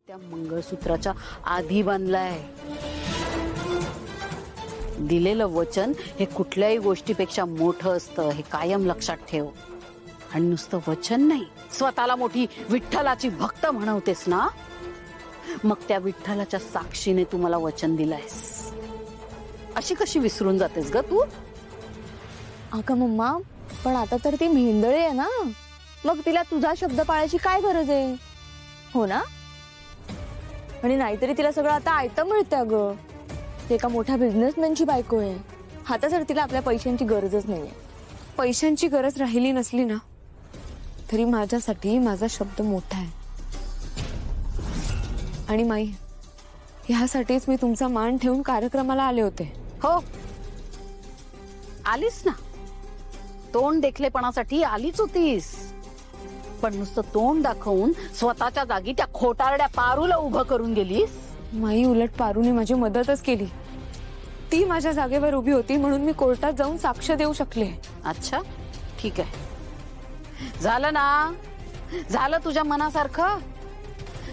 त्या मंगळसूत्राच्या आधी बांधलाय. दिलेलं वचन हे कुठल्याही गोष्टीपेक्षा मोठं असतं हे कायम लक्षात ठेव. आणि नुसतं वचन नाही, स्वतःला मोठी विठ्ठलाची भक्त म्हणवतेस ना, मग त्या विठ्ठलाच्या साक्षीने तू मला वचन दिलंयस. अशी कशी विसरून जातेस ग तू? अगं मम्मा, पण आता तर ती मेंदळे आहे ना, मग तिला तुझा शब्द पाळायची काय गरज आहे? हो ना? आणि नाहीतरी तिला सगळं आता आयतं मिळतं. अगं ती एका मोठ्या बिझनेसमॅनची बायको आहे. आता जर तिला आपल्या पैशांची गरजच नाहीये. पैशांची गरज राहिली नसली ना तरी माझ्यासाठी माझा शब्द मोठा आहे. आणि माई, ह्यासाठीच मी तुमचा मान ठेवून कार्यक्रमाला आले होते. हो, आलीस ना. तोंड देखलेपणासाठी आलीच होतीस, पण नुसतं तोंड दाखवून स्वतःच्या जागी त्या खोटारड्या पारूला उभं करून गेलीस. माई, उलट पारूने माझी मदतच केली. ती माझ्या जागेवर उभी होती म्हणून मी कोर्टात जाऊन साक्ष देऊ शकले. अच्छा, ठीक आहे. झालं ना, झालं तुझ्या मनासारखं.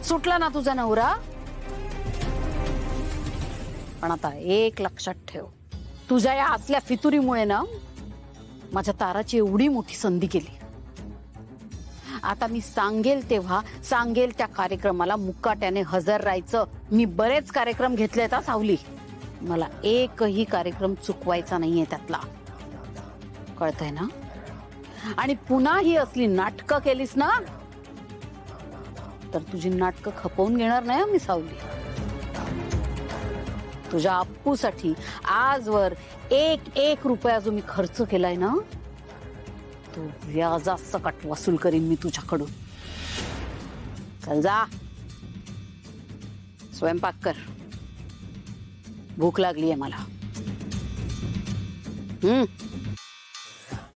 सुटला ना तुझा नवरा. पण आता एक लक्षात ठेव, तुझ्या या असल्या फितुरीमुळे ना माझ्या ताराची एवढी मोठी संधी गेली. आता मी सांगेल तेव्हा सांगेल त्या कार्यक्रमाला मुकाट्याने हजर राहायचं. मी बरेच कार्यक्रम घेतले आता सावली, मला एकही कार्यक्रम चुकवायचा नाहीये त्यातला. कळतंय ना? आणि पुन्हा ही असली नाटकं केलीस ना तर तुझी नाटकं खपवून घेणार नाही मी सावली. तुझ्या अप्पूसाठी आजवर एक रुपया जो मी खर्च केलाय ना तो व्याजासकट वसूल करीन मी तुझ्याकडून. चल जा, स्वयंपाक कर, भूक लागली आहे मला.